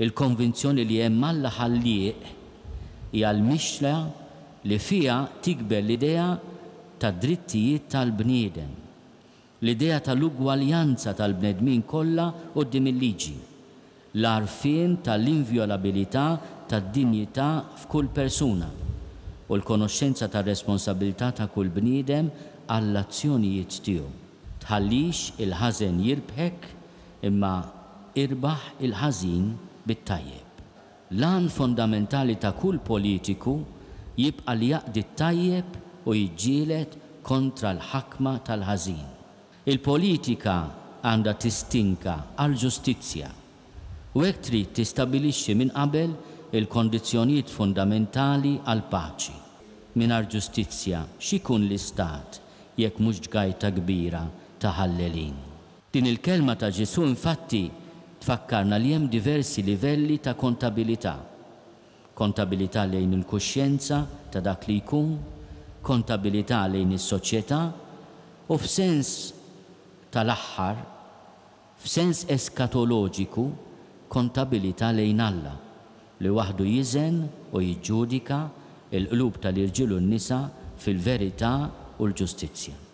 Il-konvinzjoni li hemm Alla ħallieq hija l-mixla li fiha tikber l-idea tad-drittijiet tal-bniedem, l-idea tal-ugwaljanza tal-bnedmin kollha quddiem il-liġi, l-għarfien tal-inviolabilità tad-dinjità f'kull persuna u l-konoxxenza tar-responsabilità ta' kull bniedem għall-azzjonijiet tiegħu. Tħallix il-ħażen jirbħek imma irbaħ il-ħażin bit-tajjeb. L-għan fondamentali ta' kull politiku jibqa' li jaqdi t-tajjeb u jiġġieled kontra l-ħakma tal-ħażin. Il-politika għandha tistinka għall-ġustizzja u hekk trid tistabbilixxi minn qabel il-kondizzjonijiet fundamentali għall-paċi. Mingħajr ġustizzja x'ikun l-istat jekk mhux ġgajta kbira ta' ħallelin. Din il-kelma ta' Ġesu infatti tfakkarna li hemm diversi livelli ta' kontabilità. Kontabilità lejn il-kuxjenza ta' dak li jkun, kontabilità lejn is-soċjetà u f'sens tal-aħħar, f'sens eskatoloġiku, kontabilità lejn Alla li waħdu jiżen u jiġġudika il-qlub tal-irġiel u n-nisa fil-verità u l-ġustizzja.